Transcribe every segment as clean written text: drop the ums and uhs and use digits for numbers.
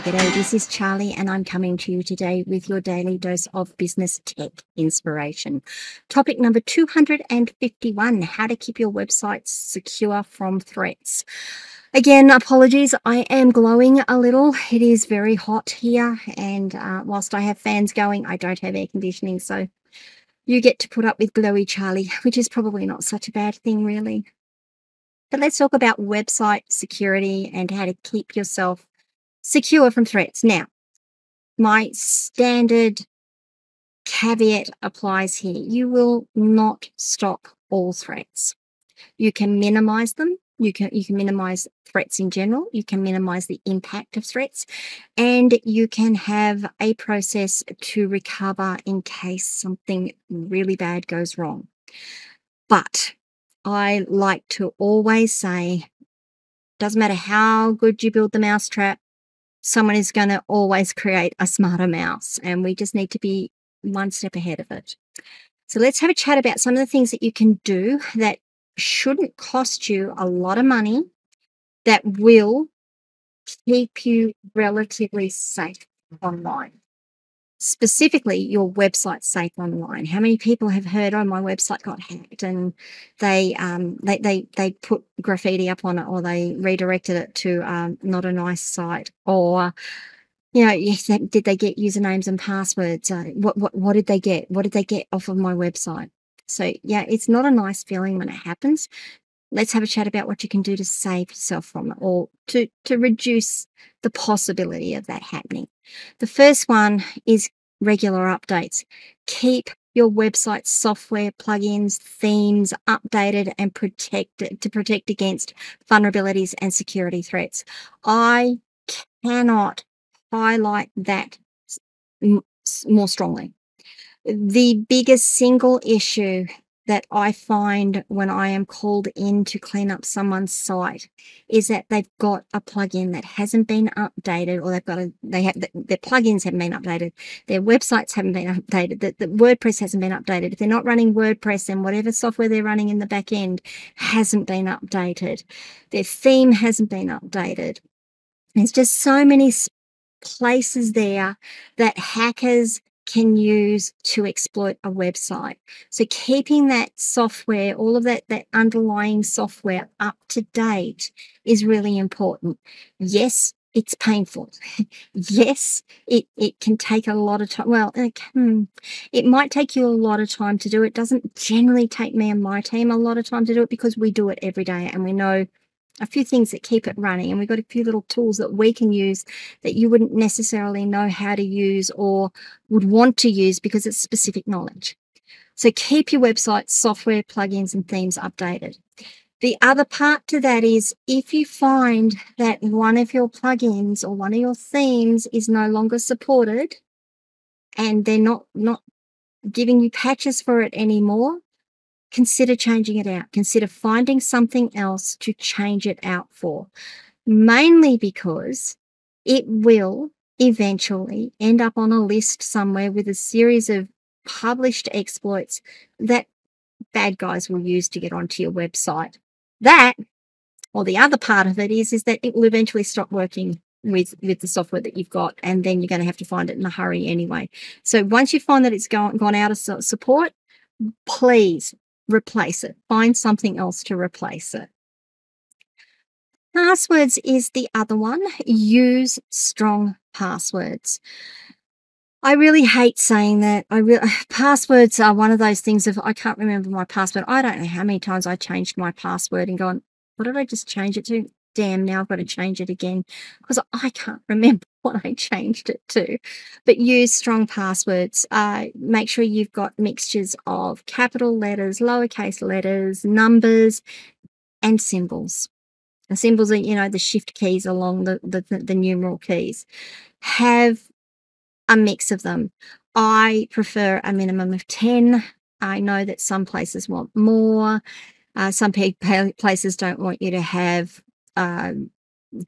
G'day, this is Charlie and I'm coming to you today with your daily dose of business tech inspiration. Topic number 251, how to keep your website secure from threats. Again, apologies, I am glowing a little. It is very hot here and whilst I have fans going, I don't have air conditioning, so you get to put up with glowy Charlie, which is probably not such a bad thing really. But let's talk about website security and how to keep yourself secure from threats. Now, my standard caveat applies here. You will not stop all threats. You can minimize them. You can minimize threats in general. You can minimize the impact of threats, and you can have a process to recover in case something really bad goes wrong. But I like to always say, doesn't matter how good you build the mousetrap, someone is going to always create a smarter mouse, and we just need to be one step ahead of it. So let's have a chat about some of the things that you can do that shouldn't cost you a lot of money, that will keep you relatively safe online. Specifically, your website safe online. How many people have heard, oh, my website got hacked, and they put graffiti up on it, or they redirected it to not a nice site, or yes, did they get usernames and passwords? What did they get? What did they get off of my website? So yeah, it's not a nice feeling when it happens. Let's have a chat about what you can do to save yourself from it, or to reduce the possibility of that happening. The first one is regular updates. Keep your website software, plugins, themes updated and protected to protect against vulnerabilities and security threats. I cannot highlight that more strongly. The biggest single issue that I find when I am called in to clean up someone's site is that they've got a plugin that hasn't been updated, or their plugins haven't been updated, their websites haven't been updated, the WordPress hasn't been updated. If they're not running WordPress, then whatever software they're running in the back end hasn't been updated. Their theme hasn't been updated. There's just so many places there that hackers can use to exploit a website. So keeping that software, all of that underlying software up to date is really important. Yes, it's painful. Yes, it can take a lot of time. Well, it might take you a lot of time to do it. It doesn't generally take me and my team a lot of time to do it, because we do it every day and we know a few things that keep it running, and we've got a few little tools that we can use that you wouldn't necessarily know how to use or would want to use because it's specific knowledge. So keep your website software, plugins and themes updated. The other part to that is, if you find that one of your plugins or one of your themes is no longer supported and they're not giving you patches for it anymore, consider changing it out. Consider finding something else to change it out for, mainly because it will eventually end up on a list somewhere with a series of published exploits that bad guys will use to get onto your website. That, or the other part of it is that it will eventually stop working with the software that you've got, and then you're going to have to find it in a hurry anyway. So once you find that it's gone out of support, please replace it. Find something else to replace it. Passwords is the other one. Use strong passwords. I really hate saying that. Passwords are one of those things. If I can't remember my password, I don't know how many times I changed my password and gone, what did I just change it to? Damn, now I've got to change it again, because I can't remember what I changed it to. But use strong passwords. Make sure you've got mixtures of capital letters, lowercase letters, numbers, and symbols. The symbols are, the shift keys along the numeral keys. Have a mix of them. I prefer a minimum of 10. I know that some places want more. Some places don't want you to have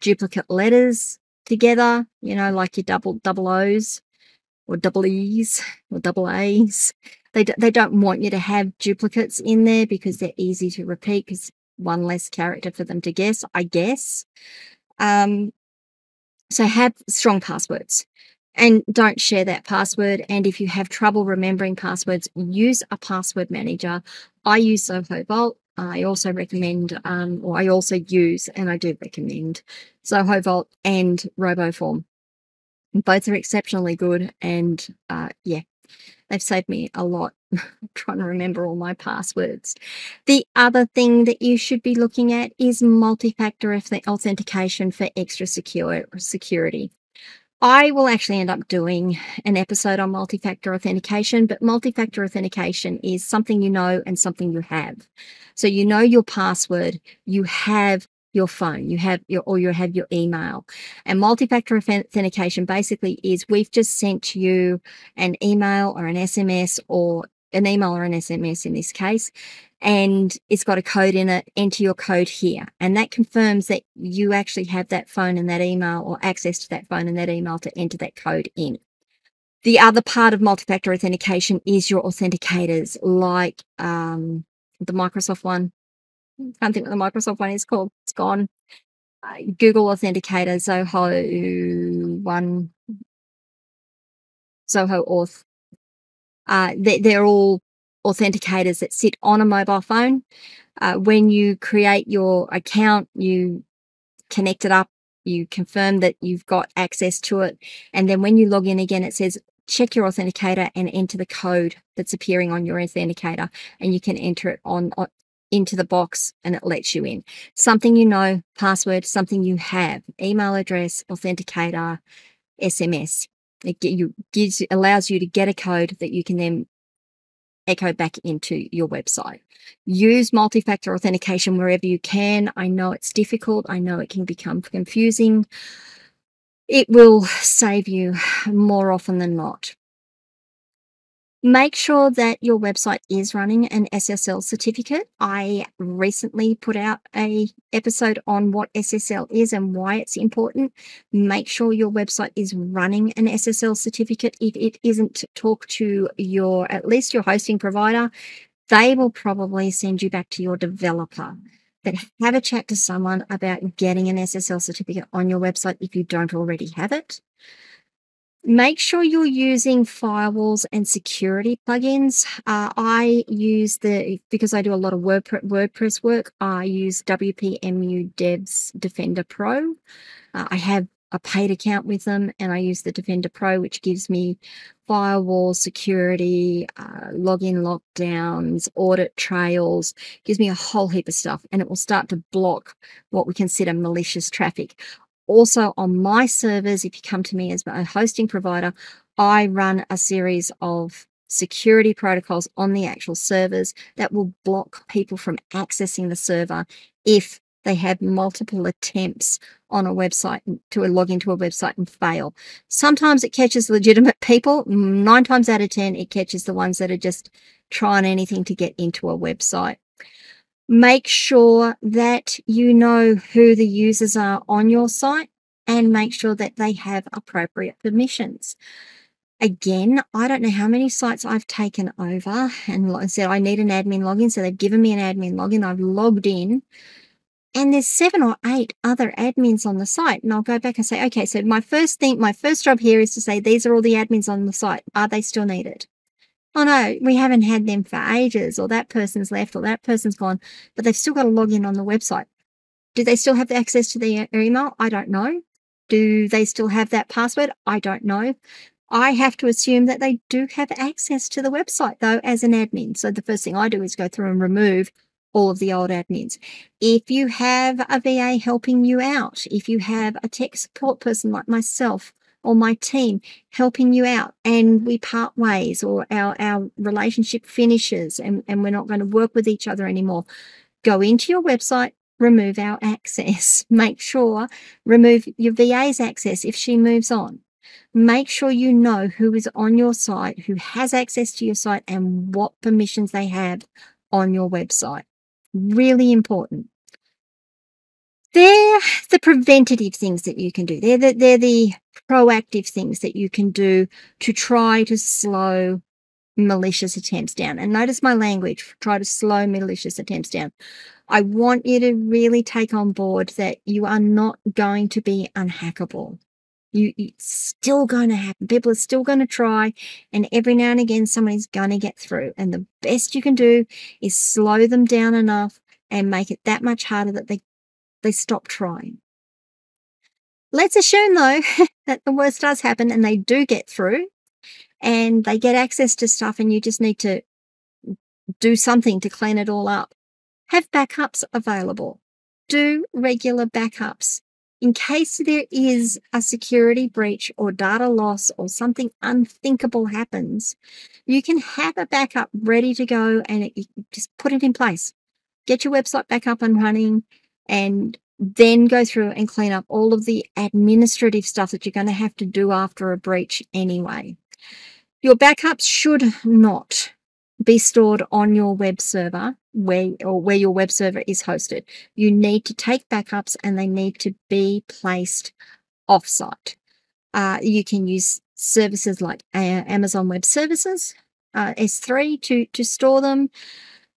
duplicate letters together, like your double O's or double E's or double A's. They don't want you to have duplicates in there because they're easy to repeat, because one less character for them to guess, I guess. So have strong passwords and don't share that password. And if you have trouble remembering passwords, use a password manager. I use Zoho Vault. I also recommend, or I also use, and I do recommend Zoho Vault and RoboForm. Both are exceptionally good, and yeah, they've saved me a lot trying to remember all my passwords. The other thing that you should be looking at is multi-factor authentication for extra security. I will actually end up doing an episode on multi-factor authentication, but multi-factor authentication is something you know and something you have. So you know your password, you have your phone, you have your email. And multi-factor authentication basically is we've just sent you an email or an SMS, or an email or an SMS in this case, and it's got a code in it. Enter your code here, and that confirms that you actually have that phone and that email, or access to that phone and that email to enter that code in. The other part of multi-factor authentication is your authenticators, like the Microsoft one. I can't think what the Microsoft one is called. It's gone. Google Authenticator, Zoho one, Zoho Auth. They're all authenticators that sit on a mobile phone. When you create your account, you connect it up, you confirm that you've got access to it, and then when you log in again, it says check your authenticator and enter the code that's appearing on your authenticator, and you can enter it on into the box and it lets you in. Something you know, password, something you have, email address, authenticator, SMS. It allows you to get a code that you can then echo back into your website. Use multi-factor authentication wherever you can. I know it's difficult. I know it can become confusing. It will save you more often than not. Make sure that your website is running an SSL certificate. I recently put out a episode on what SSL is and why it's important. Make sure your website is running an SSL certificate. If it isn't, talk to at least your hosting provider. They will probably send you back to your developer. But have a chat to someone about getting an SSL certificate on your website if you don't already have it. Make sure you're using firewalls and security plugins. I use because I do a lot of WordPress work, I use WPMU Dev's Defender Pro. I have a paid account with them, and I use the Defender Pro, which gives me firewall security, login lockdowns, audit trails, gives me a whole heap of stuff, and it will start to block what we consider malicious traffic. Also, on my servers, if you come to me as a hosting provider, I run a series of security protocols on the actual servers that will block people from accessing the server if they have multiple attempts on a website to log into a website and fail. Sometimes it catches legitimate people. 9 times out of 10, it catches the ones that are just trying anything to get into a website. Make sure that you know who the users are on your site, and make sure that they have appropriate permissions. Again, I don't know how many sites I've taken over and said, I need an admin login. So they've given me an admin login. I've logged in, and there's 7 or 8 other admins on the site. And I'll go back and say, okay, so my first job here is to say, these are all the admins on the site. Are they still needed? Oh no, we haven't had them for ages, or that person's left, or that person's gone, but they've still got to log in on the website. Do they still have the access to their email? I don't know. Do they still have that password? I don't know. I have to assume that they do have access to the website, though, as an admin. So the first thing I do is go through and remove all of the old admins. If you have a VA helping you out, if you have a tech support person like myself or my team helping you out, and we part ways, or our relationship finishes and we're not going to work with each other anymore, go into your website, remove our access. Make sure, remove your VA's access if she moves on. Make sure you know who is on your site, who has access to your site, and what permissions they have on your website. Really important. They're the preventative things that you can do. They're the proactive things that you can do to try to slow malicious attempts down. And notice my language, try to slow malicious attempts down. I want you to really take on board that you are not going to be unhackable. It's still going to happen. People are still going to try, and every now and again, somebody's going to get through. And the best you can do is slow them down enough and make it that much harder that they stop trying. Let's assume, though, that the worst does happen and they do get through and they get access to stuff, and you just need to do something to clean it all up. Have backups available. Do regular backups. In case there is a security breach or data loss or something unthinkable happens, you can have a backup ready to go, and you just put it in place. Get your website back up and running, and then go through and clean up all of the administrative stuff that you're going to have to do after a breach anyway. Your backups should not be stored on your web server where your web server is hosted. You need to take backups, and they need to be placed offsite. You can use services like Amazon Web Services, S3 to store them.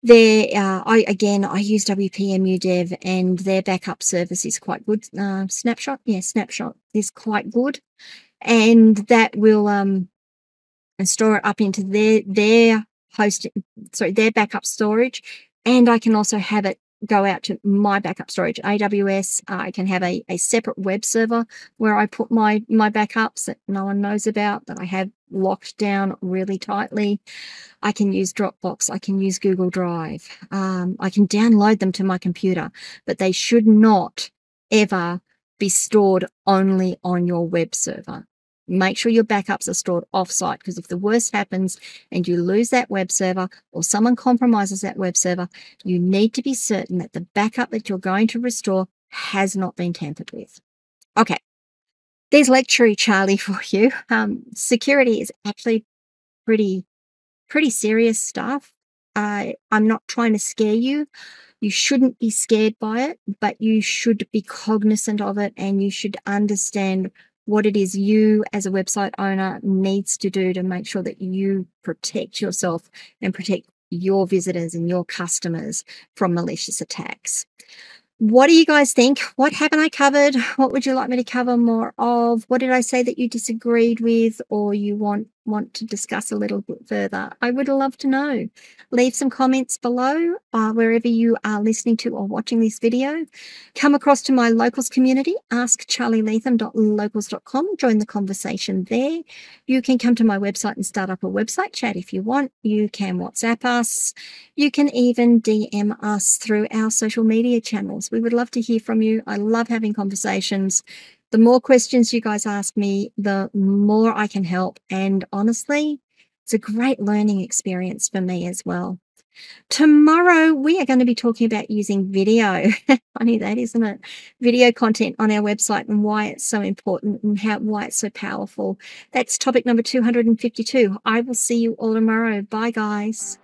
I use WPMU Dev, and their backup service is quite good. Snapshot is quite good, and that will and store it up into their backup storage. And I can also have it go out to my backup storage, AWS. I can have a separate web server where I put my backups that no one knows about, that I have locked down really tightly. I can use Dropbox. I can use Google Drive. I can download them to my computer, but they should not ever be stored only on your web server. Make sure your backups are stored offsite, because if the worst happens and you lose that web server or someone compromises that web server, you need to be certain that the backup that you're going to restore has not been tampered with. Okay, there's lecture Charlie for you. Security is actually pretty serious stuff. I'm not trying to scare you. You shouldn't be scared by it, but you should be cognizant of it, and you should understand what it is you as a website owner needs to do to make sure that you protect yourself and protect your visitors and your customers from malicious attacks. What do you guys think? What haven't I covered? What would you like me to cover more of? What did I say that you disagreed with, or you want to discuss a little bit further? I would love to know. Leave some comments below wherever you are listening to or watching this video. Come across to my locals community, askcharlyleetham.locals.com. Join the conversation there. You can come to my website and start up a website chat if you want. You can WhatsApp us. You can even DM us through our social media channels. We would love to hear from you. I love having conversations. The more questions you guys ask me, the more I can help. And honestly, it's a great learning experience for me as well. Tomorrow, we are going to be talking about using video. Funny that, isn't it? Video content on our website and why it's so important and why it's so powerful. That's topic number 252. I will see you all tomorrow. Bye, guys.